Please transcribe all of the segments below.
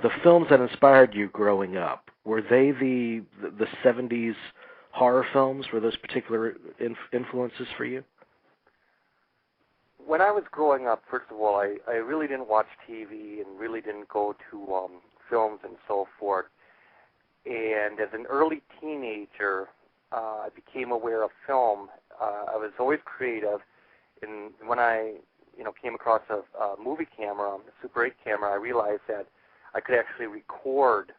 the films that inspired you growing up, were they the 70s horror films? Were those particular influences for you? When I was growing up, first of all, I really didn't watch TV and really didn't go to films and so forth. And as an early teenager, I became aware of film. I was always creative, and when I came across a movie camera, a Super 8 camera, I realized that I could actually record,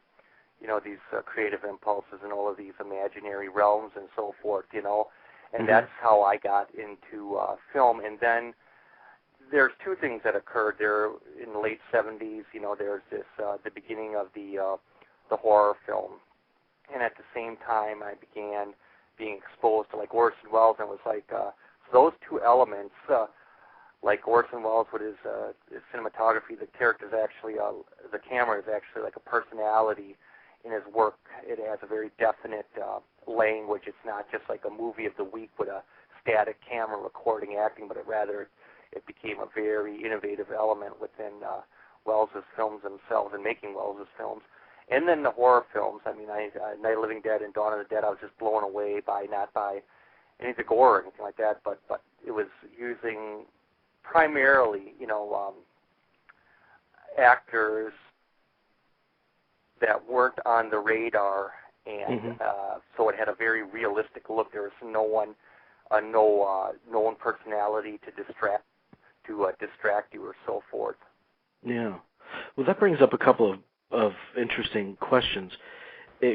these creative impulses and all of these imaginary realms and so forth, and that's how I got into film. And then there's two things that occurred there in the late 70s. There's this the beginning of the horror film, and at the same time I began being exposed to like Orson Welles, and it was like those two elements. Like Orson Welles with his cinematography, the character's actually, the camera is actually like a personality in his work. It has a very definite language. It's not just like a movie of the week with a static camera recording acting, but it became a very innovative element within Wells's films themselves and making Wells's films. And then the horror films. I mean, Night of the Living Dead and Dawn of the Dead, I was just blown away by, not by any of the gore or anything like that, but it was using primarily, actors that weren't on the radar, and so it had a very realistic look. There was no one personality to distract you or so forth. Yeah. Well, that brings up a couple of interesting questions.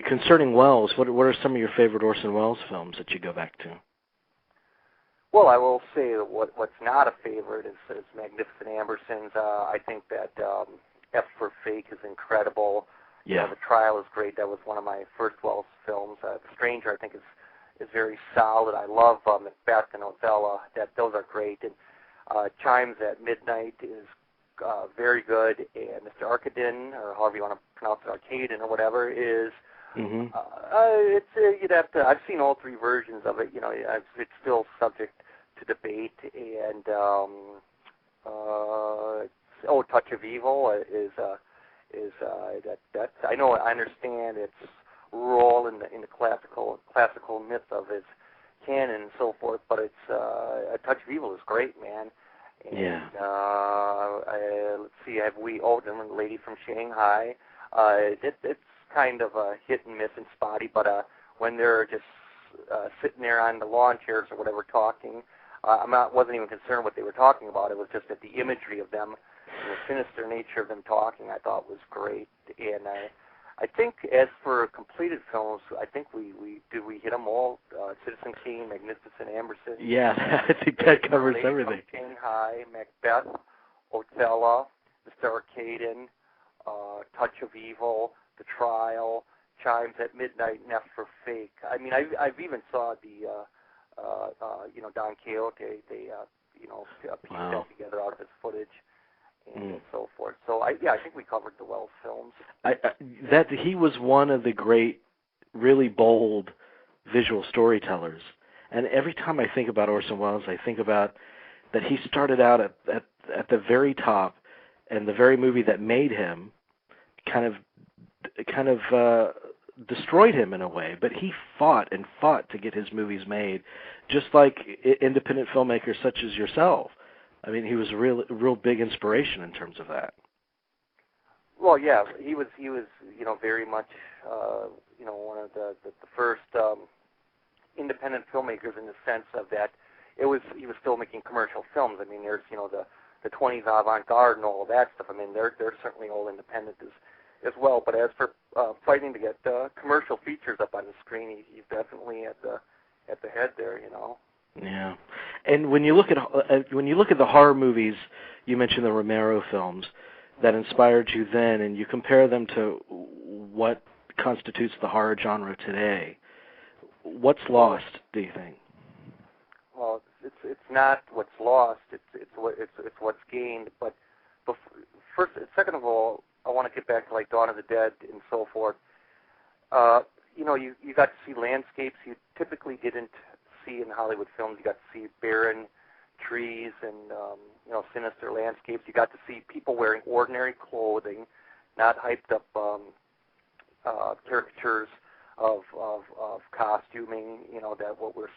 Concerning Welles, what are some of your favorite Orson Welles films that you go back to? Well, I will say that what's not a favorite is Magnificent Ambersons. I think that F for Fake is incredible. Yeah. The Trial is great. That was one of my first Welles films. The Stranger, I think, is very solid. I love Macbeth and Othello. Those are great. And Chimes at Midnight is very good. And Mr. Arkadin, or however you want to pronounce it, Arcadin or whatever, is... you'd have to. I've seen all three versions of it. It's still subject to debate. And Touch of Evil is that I know. I understand its role in the classical myth of its canon and so forth. But it's A Touch of Evil is great, man. And, let's see. The Lady from Shanghai. It's kind of a hit and miss and spotty, but when they're just sitting there on the lawn chairs or whatever talking, wasn't even concerned what they were talking about. It was just that the imagery of them and the sinister nature of them talking, I thought was great. And I think as for completed films, I think we hit them all. Citizen Kane, Magnificent Amberson. Yeah, I think that covers everything. Shanghai, Macbeth, Othello, Mr. Arkadin, Touch of Evil, The Trial, Chimes at Midnight, and F for Fake. I mean, I've even saw the Don Quixote. They pieced that together out of his footage and so forth. So I think we covered the Welles films. That he was one of the great, really bold visual storytellers. And every time I think about Orson Welles, I think about that he started out at the very top, and the very movie that made him kind of destroyed him in a way, but he fought and fought to get his movies made, just like independent filmmakers such as yourself. I mean, he was a real big inspiration in terms of that. Well, yeah, he was very much one of the first independent filmmakers in the sense of that he was still making commercial films. I mean, there's the 20s avant-garde and all of that stuff. I mean, they're certainly all independent as well. But as for fighting to get commercial features up on the screen, he's definitely at the head there. Yeah, and when you look at the horror movies, you mentioned the Romero films that inspired you then, and you compare them to what constitutes the horror genre today. What's lost, do you think? Well, it's not what's lost. It's what's gained. But second of all, I want to get back to like Dawn of the Dead and so forth. You got to see landscapes you typically didn't see in Hollywood films. You got to see barren trees and sinister landscapes. You got to see people wearing ordinary clothing, not hyped up caricatures of costuming, that what we're,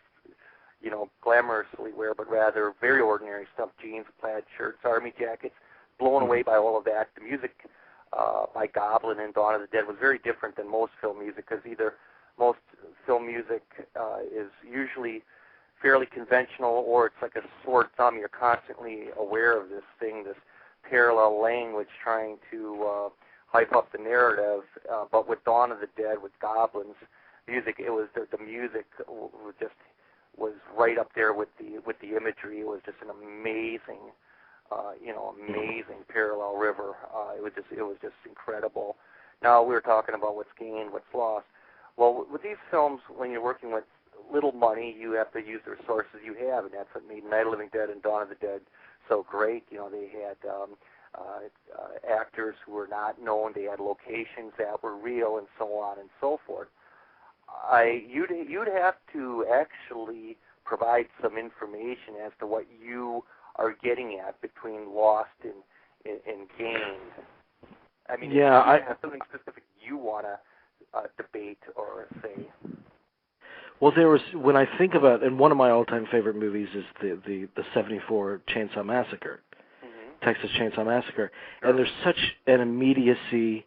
glamorously wear, but rather very ordinary stuff, jeans, plaid shirts, army jackets, blown away by all of that. The music by Goblin and Dawn of the Dead was very different than most film music, because either most film music is usually fairly conventional, or it's like a sore thumb. You're constantly aware of this thing, this parallel language trying to hype up the narrative. But with Dawn of the Dead, with Goblin's music, it was the music was right up there with the imagery. It was just an amazing, amazing parallel river. It was just incredible. Now we were talking about what's gained, what's lost. Well, with these films, when you're working with little money, you have to use the resources you have, and that's what made Night of the Living Dead and Dawn of the Dead so great. They had actors who were not known. They had locations that were real, and so on and so forth. You'd have to actually provide some information as to what you are getting at between lost and gained. I mean, yeah, I have something specific you want to debate or say. Well, when I think about, and one of my all-time favorite movies is the 74 Chainsaw Massacre, Texas Chainsaw Massacre, and there's such an immediacy,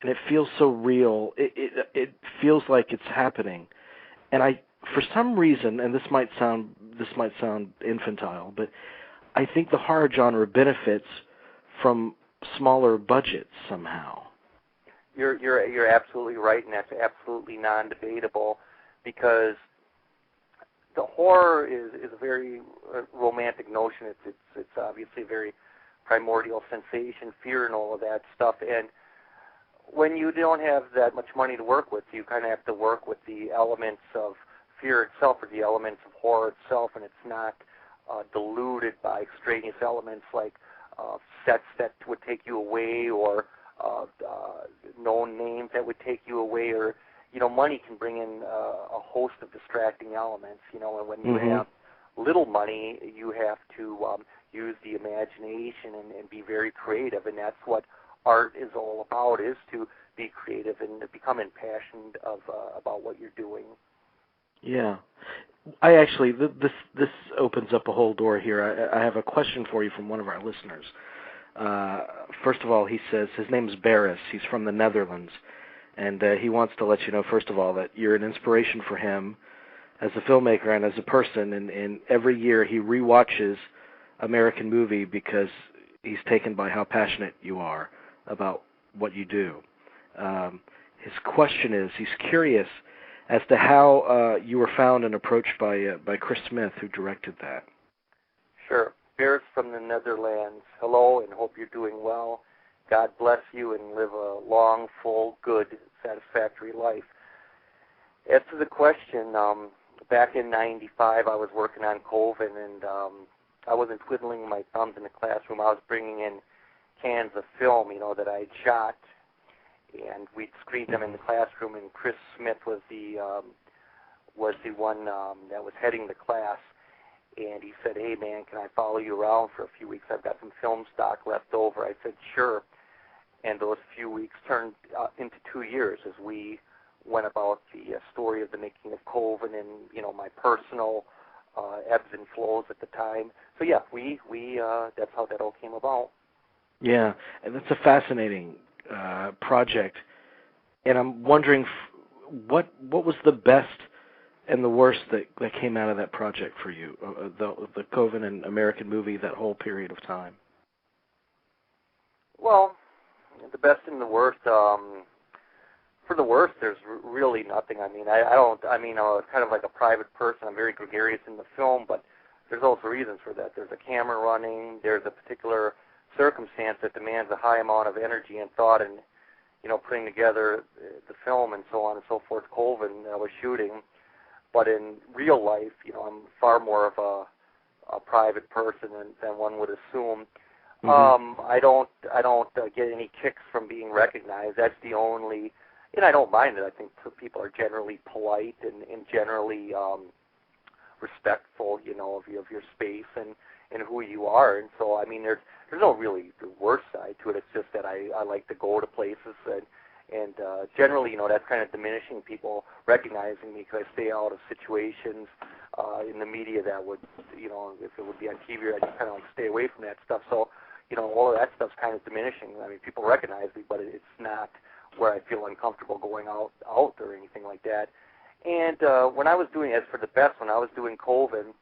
and it feels so real. It feels like it's happening, and for some reason, and this might sound infantile, but I think the horror genre benefits from smaller budgets somehow. You're absolutely right, and that's absolutely non-debatable, because the horror is a very romantic notion. It's obviously a very primordial sensation, fear, and all of that stuff. And when you don't have that much money to work with, you kind of have to work with the elements of fear itself, or the elements of horror itself, and it's not diluted by extraneous elements like sets that would take you away, or known names that would take you away, or money can bring in a host of distracting elements. And when you have little money, you have to use the imagination and be very creative, and that's what art is all about, is to be creative and to become impassioned about what you're doing. Yeah. I actually, this opens up a whole door here. I have a question for you from one of our listeners. First of all, he says, his name is Barris. He's from the Netherlands. And he wants to let you know, first of all, that you're an inspiration for him as a filmmaker and as a person. And every year he rewatches American movie because he's taken by how passionate you are about what you do. His question is, he's curious as to how you were found and approached by Chris Smith, who directed that. Sure. Barris from the Netherlands. Hello, and hope you're doing well. God bless you and live a long, full, good, satisfactory life. As to the question, back in '95, I was working on Coven, and I wasn't twiddling my thumbs in the classroom. I was bringing in cans of film, that I had shot, and we'd screened them in the classroom. And Chris Smith was the one that was heading the class, and he said, "Hey man, can I follow you around for a few weeks? I've got some film stock left over." I said, "Sure." And those few weeks turned into 2 years as we went about the story of the making of Coven and my personal ebbs and flows at the time. So yeah, we that's how that all came about. Yeah, and that's a fascinating project. And I'm wondering what was the best and the worst that came out of that project for you, the Coven and American movie, that whole period of time? Well, the best and the worst. For the worst, there's really nothing. I mean, kind of like a private person. I'm very gregarious in the film, but there's also reasons for that. There's a camera running. There's a particular circumstance that demands a high amount of energy and thought, and putting together the film and so on and so forth. Coven, I was shooting, but in real life, I'm far more of a private person than one would assume. I don't get any kicks from being recognized. That's the only, and I don't mind it. I think people are generally polite and generally respectful, of your space and who you are. And so, I mean, there's no really worse side to it. It's just that I like to go to places and generally, that's kind of diminishing people recognizing me because I stay out of situations in the media that would, if it would be on TV, I just kind of like stay away from that stuff. So, all of that stuff's kind of diminishing. I mean, people recognize me, but it's not where I feel uncomfortable going out or anything like that. And when I was doing, as for the best, when I was doing Coven,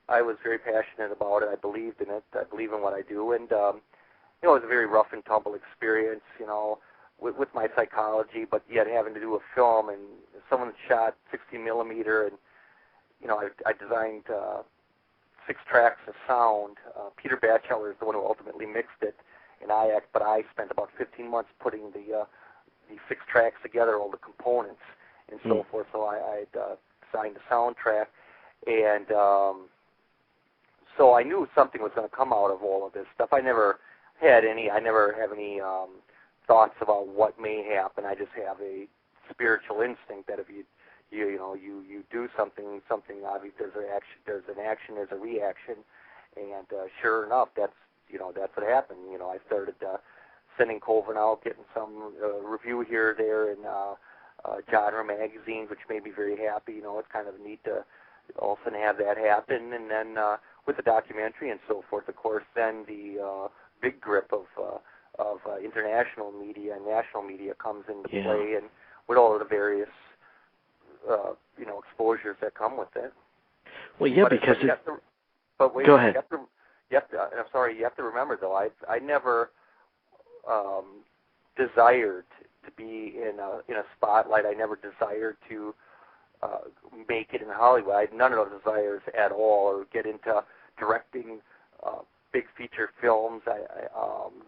I was very passionate about it. I believed in it. I believe in what I do. And, it was a very rough and tumble experience, with my psychology, but yet having to do a film, and someone shot 60 millimeter, and, I designed 6 tracks of sound. Peter Batchelor is the one who ultimately mixed it in IAC, but I spent about 15 months putting the 6 tracks together, all the components and so forth. So I designed the soundtrack, and so I knew something was going to come out of all of this stuff. I never have any thoughts about what may happen. I just have a spiritual instinct that if you do something obvious, there's an action, there's a reaction, and sure enough, that's what happened. I started sending Coven out, getting some review here or there in genre magazines, which made me very happy. It's kind of neat to also have that happen, and then with the documentary and so forth, of course, then the big grip of international media and national media comes into play, and with all of the various exposures that come with it. Well, yeah, because wait, go ahead. I'm sorry. You have to remember, though, I never desired to be in a spotlight. I never desired to make it in Hollywood. I had none of those desires at all, or get into directing big feature films.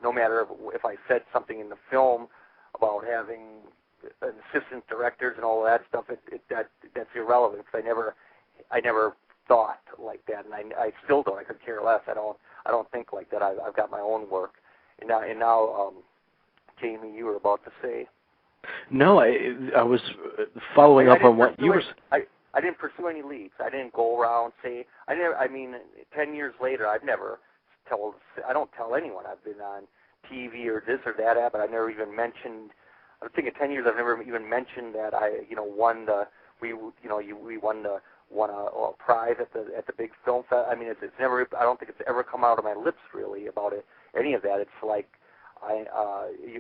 No matter if I said something in the film about having assistant directors and all of that stuff, that's irrelevant, because I never thought like that, and I still don't. I could care less. I don't think like that. I've got my own work, and now, Jamie, you were about to say. No, I was following up on what you were. I didn't pursue any leads. I didn't go around say. 10 years later, I don't tell anyone I've been on TV or this or that app, but I never even mentioned. I'm thinking 10 years. I've never even mentioned that I, won we won a prize at the big film fest. I mean, it's never. I don't think it's ever come out of my lips really about it. Any of that. It's like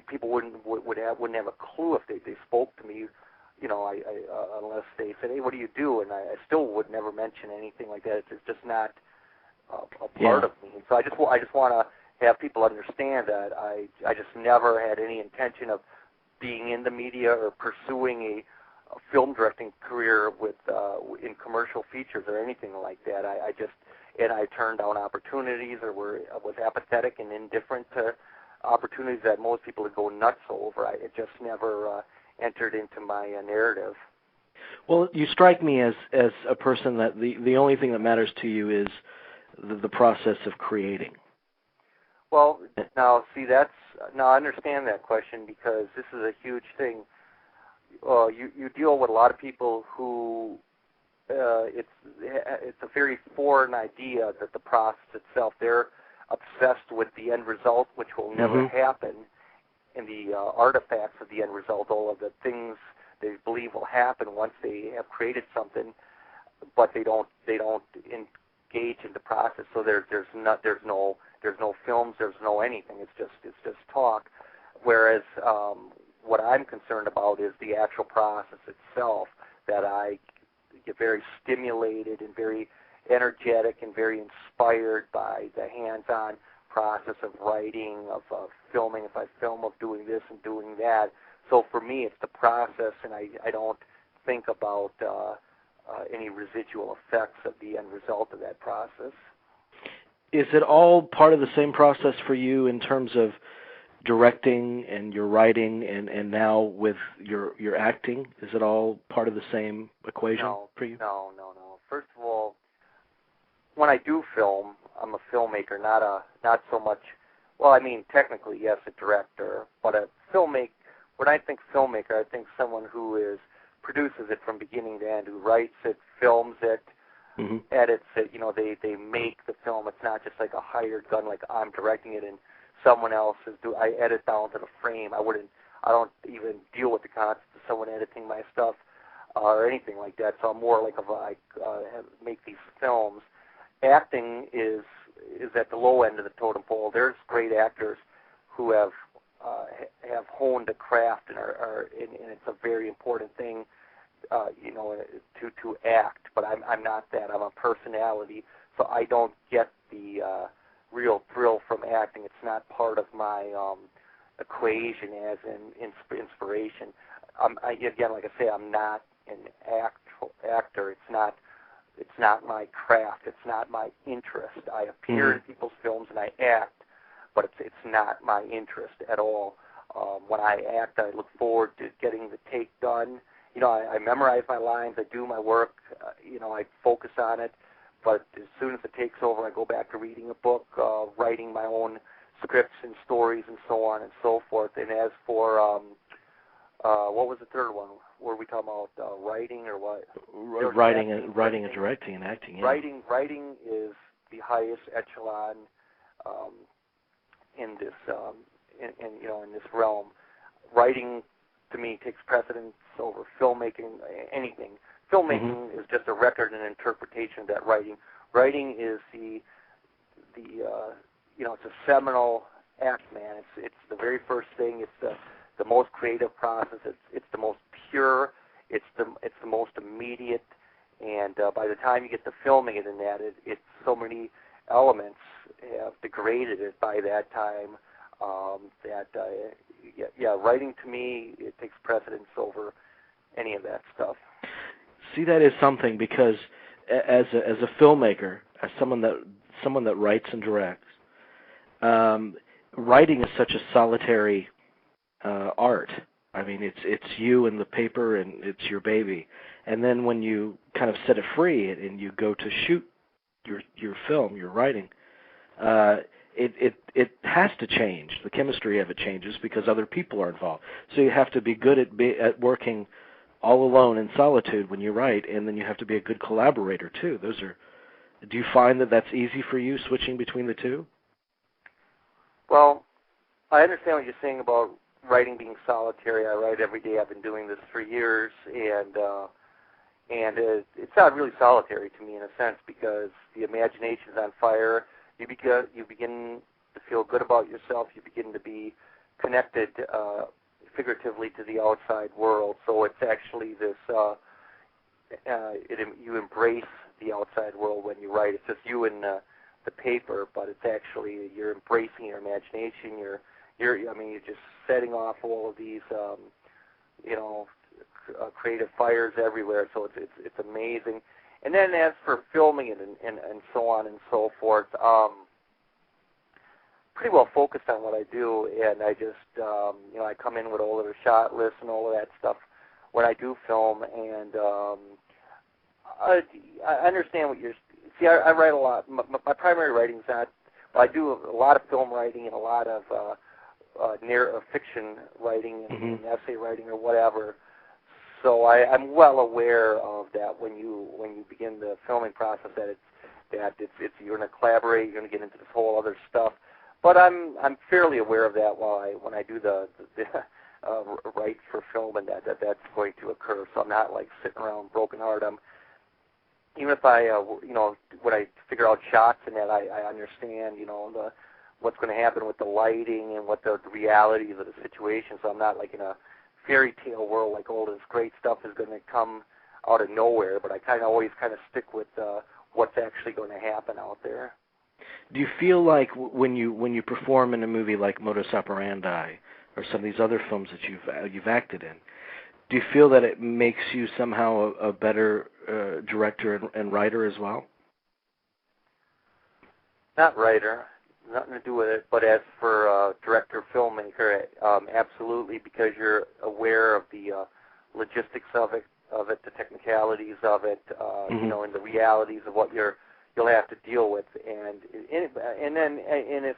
people wouldn't have a clue if they spoke to me. Unless they said, "Hey, what do you do?" And I still would never mention anything like that. It's just not a part of me. And so I just want to have people understand that I just never had any intention of being in the media or pursuing a film directing career with in commercial features or anything like that. I turned down opportunities or was apathetic and indifferent to opportunities that most people would go nuts over. It just never entered into my narrative. Well, you strike me as a person that the only thing that matters to you is the process of creating. Well, now I understand that question, because this is a huge thing. You deal with a lot of people who it's a very foreign idea that the process itself. They're obsessed with the end result, which will never happen, and the artifacts of the end result, all of the things they believe will happen once they have created something, but they don't engage in the process. So there's no films, there's no anything. It's just talk. Whereas what I'm concerned about is the actual process itself, that I get very stimulated and very energetic and very inspired by the hands-on process of writing, of filming, if I film, of doing this and doing that. So for me, it's the process, and I don't think about any residual effects of the end result of that process. Is it all part of the same process for you in terms of directing and your writing and now with your acting? Is it all part of the same equation for you? No. First of all, when I do film, I'm a filmmaker, not so much. Well, I mean, technically, yes, a director, but a filmmaker. When I think filmmaker, I think someone who produces it from beginning to end, who writes it, films it, edits it. They make the film. It's not just like a hired gun, like I'm directing it and someone else is I edit down to the frame. I don't even deal with the concept of someone editing my stuff or anything like that. So I'm more like make these films. Acting is at the low end of the totem pole. There's great actors who have honed the craft and and it's a very important thing, to act. But I'm not that. I'm a personality, so I don't get the real thrill from acting. It's not part of my equation as an inspiration. Again, like I say, I'm not an actor. It's not my craft. It's not my interest. I appear in people's films and I act, but it's not my interest at all. When I act, I look forward to getting the take done. I memorize my lines. I do my work. I focus on it. But as soon as the take's over, I go back to reading a book, writing my own scripts and stories and so on and so forth. And as for what was the third one? Were we talking about writing or what? Writing and directing and acting. Yeah. Writing is the highest echelon in this in this realm. Writing to me takes precedence over filmmaking. Anything. Filmmaking is just a record and interpretation of that writing. Writing is it's a seminal act, man. It's the very first thing. It's the most creative process. It's the most pure. It's the most immediate. And by the time you get to filming it in that, it's so many elements have degraded it by that time writing to me, it takes precedence over any of that stuff. See, that is something, because as a filmmaker, as someone that writes and directs, writing is such a solitary art. I mean, it's you and the paper, and it's your baby. And then when you kind of set it free and you go to shoot your film, your writing, it has to change. The chemistry of it changes because other people are involved. So you have to be good at working all alone in solitude when you write, and then you have to be a good collaborator too. Do you find that that's easy for you, switching between the two? Well, I understand what you're saying about writing being solitary. I write every day. I've been doing this for years, and it's not really solitary to me in a sense, because the imagination's on fire. You begin to feel good about yourself. You begin to be connected figuratively to the outside world. So it's actually this, you embrace the outside world when you write. It's just you and the paper, but it's actually, you're embracing your imagination. You're just setting off all of these, creative fires everywhere. So it's amazing. And then as for filming it and so on and so forth, pretty well focused on what I do, and I just, I come in with all of the shot lists and all of that stuff when I do film, and I understand what you're, see, I write a lot. My primary writing is not, I do a lot of film writing and a lot of fiction writing and essay writing or whatever. So I'm well aware of that when you begin the filming process, that it's you're going to collaborate, you're going to get into this whole other stuff. But I'm fairly aware of that when I do the write for film, and that's going to occur. So I'm not like sitting around broken heart. Even if I when I figure out shots and that, I understand what's going to happen with the lighting and what the realities of the situation. So I'm not like in a fairy tale world, like all this great stuff is going to come out of nowhere, but I always stick with what's actually going to happen out there. Do you feel like when you perform in a movie like Modus Operandi or some of these other films that you've acted in, do you feel that it makes you somehow a better director and writer as well? Not writer. Nothing to do with it, but as for director, filmmaker, absolutely, because you're aware of the logistics of it, the technicalities of it, and the realities of what you'll have to deal with,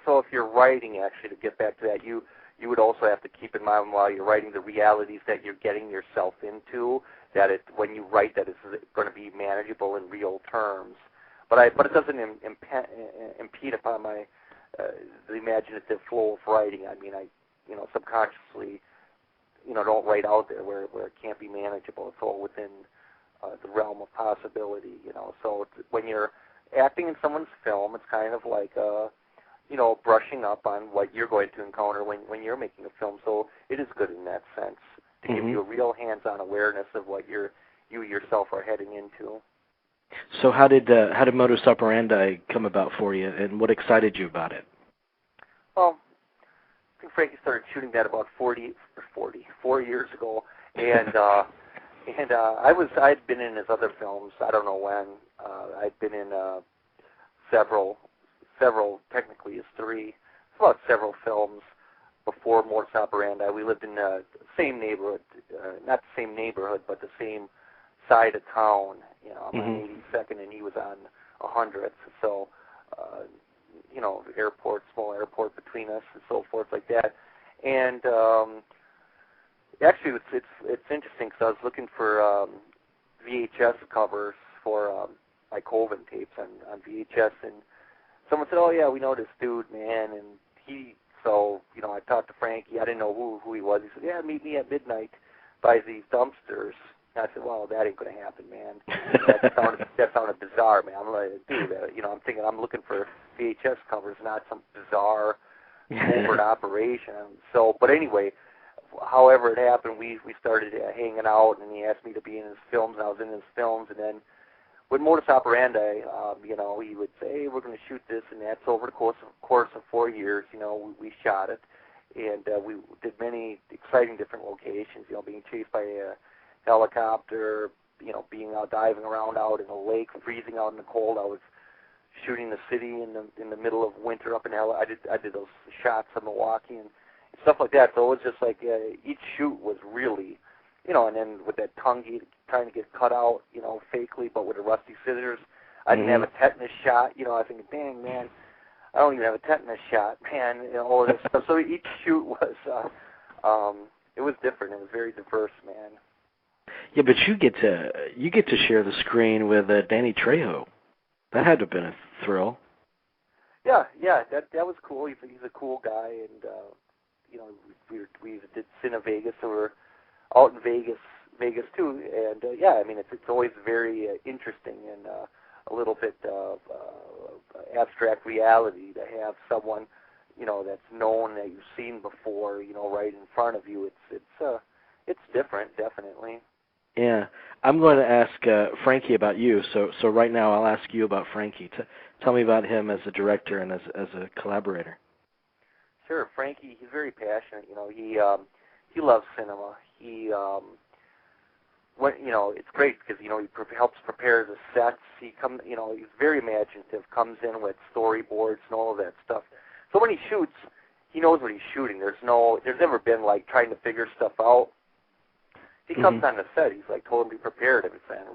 so if you're writing, actually, to get back to that, you would also have to keep in mind while you're writing the realities that you're getting yourself into, that when you write that it's going to be manageable in real terms. but it doesn't impede upon my the imaginative flow of writing. I mean, I subconsciously don't write out there where it can't be manageable. It's all within the realm of possibility. So when you're acting in someone's film, it's kind of like brushing up on what you're going to encounter when you're making a film. So it is good in that sense to give you a real hands-on awareness of what you yourself are heading into. So how did Modus Operandi come about for you, and what excited you about it? Well, I think Frankie started shooting that about 4 years ago, and I'd been in his other films. I don't know when. I'd been in several, technically it's 3, about several films before Modus Operandi. We lived in the same neighborhood, not the same neighborhood, but the same side of town. I'm on 82nd and he was on 100th. So, small airport between us and so forth like that. And actually, it's interesting because I was looking for VHS covers for my Colvin tapes on VHS, and someone said, "Oh yeah, we know this dude, man." And I talked to Frankie. I didn't know who he was. He said, "Yeah, meet me at midnight by these dumpsters." And I said, "Well, that ain't gonna happen, man." That sounded bizarre, man. I'm like, dude, I'm thinking I'm looking for VHS covers, not some bizarre covert operation. So, but anyway, however it happened, we started hanging out, and he asked me to be in his films, and I was in his films, and then with Modus Operandi, he would say, "Hey, we're going to shoot this," and that's over the course of 4 years. We shot it, and we did many exciting different locations. Being chased by a helicopter, being out diving around out in a lake, freezing out in the cold. I was shooting the city in the middle of winter up in I did those shots of Milwaukee and stuff like that. So it was just like each shoot was really, and then with that tongue trying to get cut out, fakely, but with a rusty scissors. I didn't have a tetanus shot. I think, dang, man, I don't even have a tetanus shot, man. All of this stuff. So each shoot was, it was different. It was very diverse, man. Yeah, but you get to share the screen with Danny Trejo. That had to have been a thrill. Yeah, that was cool. He's a cool guy, and we did Cine Vegas, so we're out in Vegas too, and I mean it's always very interesting and a little bit of abstract reality to have someone that's known that you've seen before, right in front of you. It's different, definitely. Yeah, I'm going to ask Frankie about you. So right now I'll ask you about Frankie. Tell me about him as a director and as a collaborator. Sure, Frankie. He's very passionate. He loves cinema. It's great because he helps prepare the sets. He's very imaginative. Comes in with storyboards and all of that stuff. So when he shoots, he knows what he's shooting. There's never been like trying to figure stuff out. He comes on the set, he's like totally prepared. Every saying,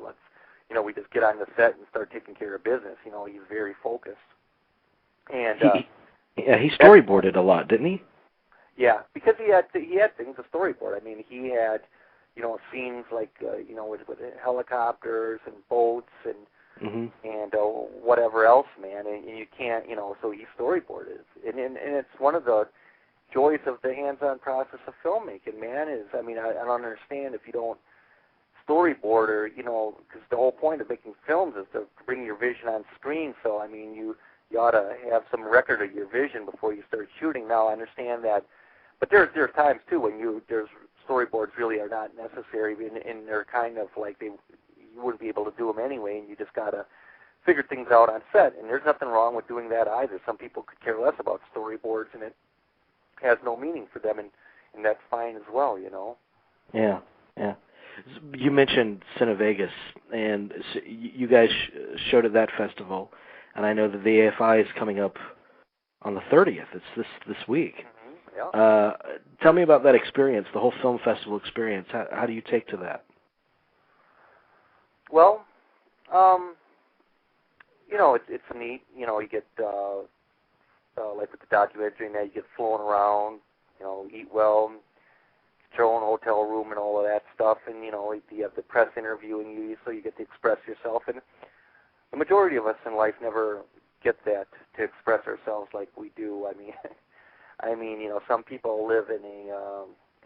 we just get on the set and start taking care of business. He's very focused. And he storyboarded a lot, didn't he? Yeah, because he had things to storyboard. I mean, he had scenes like with helicopters and boats and whatever else, man. And you can't, so he storyboarded, and it's one of the joys of the hands-on process of filmmaking, man, is, I don't understand if you don't storyboard or, because the whole point of making films is to bring your vision on screen. So, you ought to have some record of your vision before you start shooting. Now, I understand that, but there's times, too, when there's storyboards really are not necessary, and they're kind of like you wouldn't be able to do them anyway, and you just got to figure things out on set, and there's nothing wrong with doing that either. Some people could care less about storyboards, and it has no meaning for them, and that's fine as well, Yeah. You mentioned Cine Vegas, and so you guys showed at that festival, and I know that the AFI is coming up on the 30th. It's this week. Yeah. Tell me about that experience, the whole film festival experience. How do you take to that? Well, it's neat. You get like with the documentary, now you get flown around, eat well, get your own hotel room and all of that stuff, and you have the press interviewing you, so you get to express yourself. And the majority of us in life never get that to express ourselves like we do. I mean, some people live in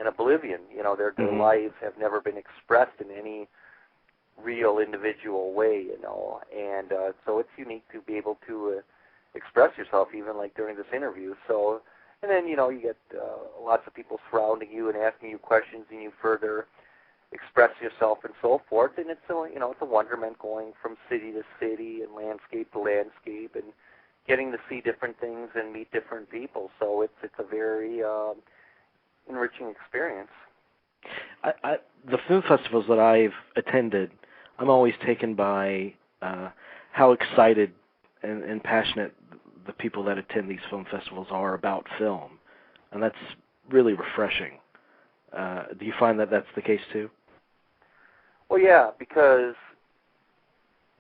oblivion. Their lives have never been expressed in any real individual way. And so it's unique to be able to express yourself, even like during this interview. So, and then you get lots of people surrounding you and asking you questions, and you further express yourself and so forth. And it's it's a wonderment going from city to city and landscape to landscape and getting to see different things and meet different people. So it's a very enriching experience. The film festivals that I've attended, I'm always taken by how excited and passionate the people that attend these film festivals are about film, and that's really refreshing. Do you find that that's the case too? Well, yeah, because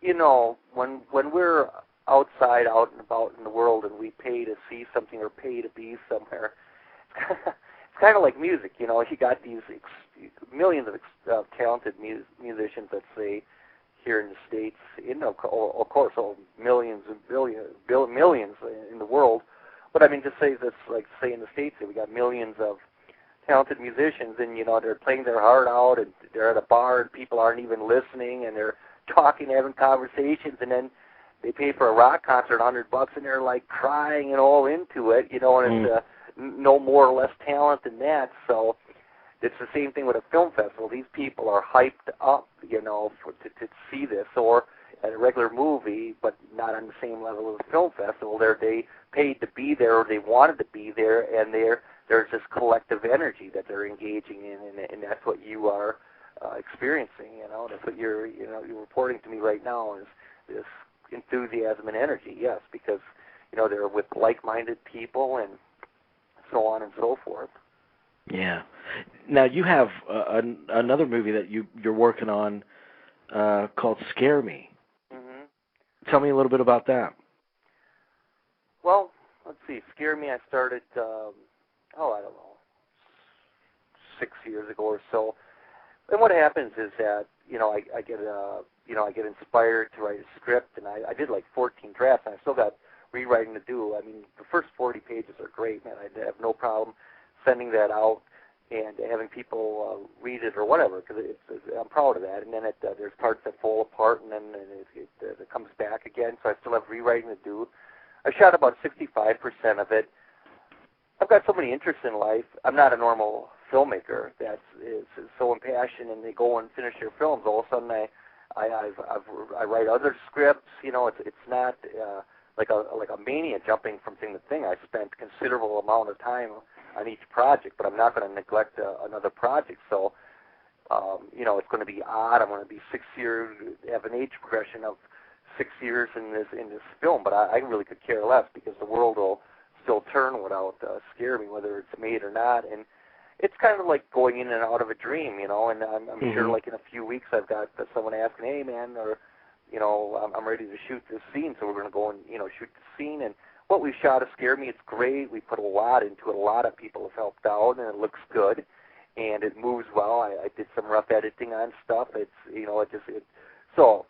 when we're outside, out and about in the world, and we pay to see something or pay to be somewhere, it's kind of like music. You got these millions of talented musicians, let's say, here in the States, of course, millions and millions in the world. But I mean, to say this, like say in the States, we got millions of talented musicians, and they're playing their heart out, and they're at a bar, and people aren't even listening, and they're talking, having conversations, and then they pay for a rock concert, $100, and they're like crying and all into it, and it's no more or less talent than that. So it's the same thing with a film festival. These people are hyped up, to see this, or at a regular movie, but not on the same level as a film festival. They paid to be there, or they wanted to be there, and there's this collective energy that they're engaging in, and that's what you are experiencing. That's what you're reporting to me right now, is this enthusiasm and energy. Yes, because they're with like-minded people and so on and so forth. Yeah. Now you have another movie that you're working on called Scare Me. Mm-hmm. Tell me a little bit about that. Well, let's see. Scare Me, I started, I don't know, 6 years ago or so. And what happens is that I get inspired to write a script, and I did like 14 drafts, and I still got rewriting to do. I mean, the first 40 pages are great, man. I have no problem sending that out and having people read it or whatever, because I'm proud of that. And then there's parts that fall apart, and then it comes back again, so I still have rewriting to do. I shot about 65% of it. I've got so many interests in life. I'm not a normal filmmaker that is so impassioned, and they go and finish their films. All of a sudden, I write other scripts. It's not like a mania jumping from thing to thing. I spent considerable amount of time on each project, but I'm not going to neglect another project. So, it's going to be odd. I'm going to be 6 years, have an age progression of 6 years in this film, but I really could care less, because the world will still turn without Scare Me, whether it's made or not. And it's kind of like going in and out of a dream, and I'm sure like in a few weeks I've got someone asking, hey man, or I'm ready to shoot this scene, so we're going to go and shoot the scene. And what we shot of Scare Me, it's great. We put a lot into it. A lot of people have helped out, and it looks good, and it moves well. I did some rough editing on stuff. It's so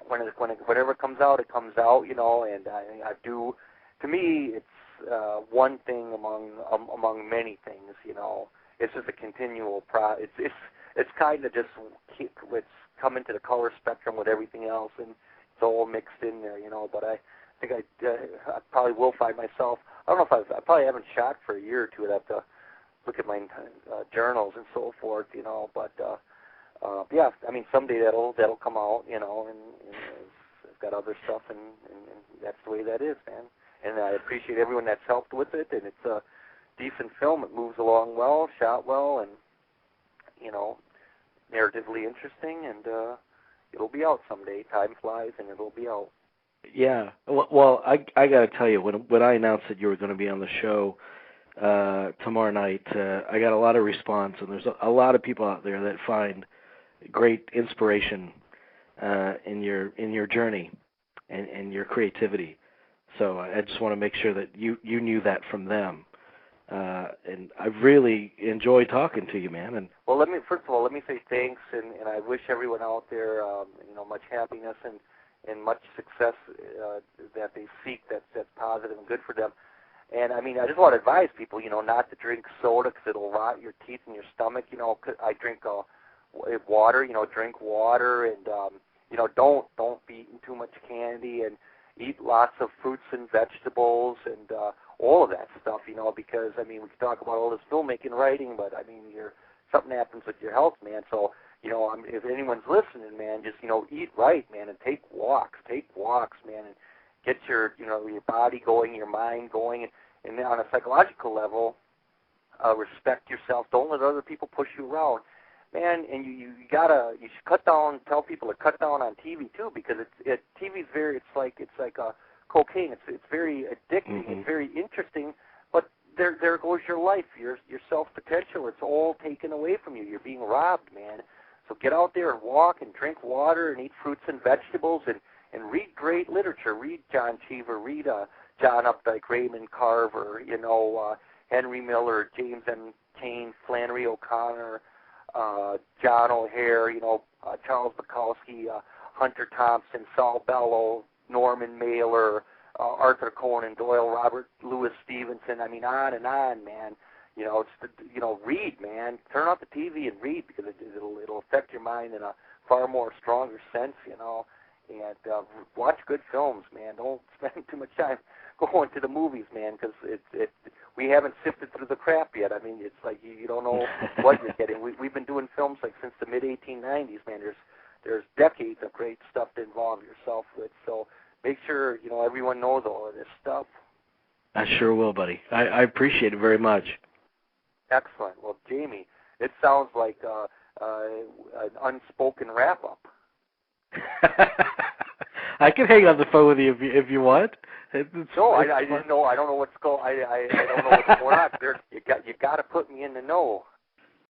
whenever it comes out, it comes out, and I do. To me, it's one thing among many things. It's just a continual it's kind of just it's come into the color spectrum with everything else, and it's all mixed in there. But I think I probably will find myself. I don't know if I probably haven't shot for a year or two. I'd have to look at my journals and so forth. But yeah, I mean, someday that'll come out. And I've got other stuff, and that's the way that is, man. And I appreciate everyone that's helped with it, and it's a decent film. It moves along well, shot well, and narratively interesting, and it'll be out someday. Time flies, and it'll be out. Yeah. Well, I got to tell you, when I announced that you were going to be on the show tomorrow night, I got a lot of response, and there's a lot of people out there that find great inspiration in your journey and your creativity. So I just want to make sure that you knew that from them. And I've really enjoyed talking to you, man. And well, first of all, let me say thanks, and I wish everyone out there, much happiness, and and much success that they seek that's positive and good for them. And I mean, I just want to advise people, not to drink soda because it'll rot your teeth and your stomach. I drink water. Drink water, and don't be eating too much candy, and eat lots of fruits and vegetables and all of that stuff. Because I mean, we can talk about all this filmmaking, writing, but I mean, something happens with your health, man. So if anyone's listening, man, just eat right, man, and take walks, man, and get your your body going, your mind going, and on a psychological level, respect yourself. Don't let other people push you around, man. And you should cut down. Tell people to cut down on TV too, because TV's it's like cocaine. It's very addicting. It's very interesting, but there goes your life, your self potential. It's all taken away from you. You're being robbed, man. So get out there and walk and drink water and eat fruits and vegetables and read great literature. Read John Cheever. Read John Updike, Raymond Carver, Henry Miller, James M. Cain, Flannery O'Connor, John O'Hare, Charles Bukowski, Hunter Thompson, Saul Bellow, Norman Mailer, Arthur Conan Doyle, Robert Louis Stevenson. I mean, on and on, man. Read, man. Turn off the TV and read, because it'll affect your mind in a far more stronger sense, And watch good films, man. Don't spend too much time going to the movies, man, because we haven't sifted through the crap yet. I mean, it's like you don't know what you're getting. We've been doing films like since the mid-1890s, man. There's decades of great stuff to involve yourself with. So make sure everyone knows all of this stuff. I sure will, buddy. I appreciate it very much. Excellent. Well, Jamie, it sounds like an unspoken wrap-up. I can hang on the phone with you if you want. I didn't know. I don't know what's going. I don't know what's going on. You got to put me in the know.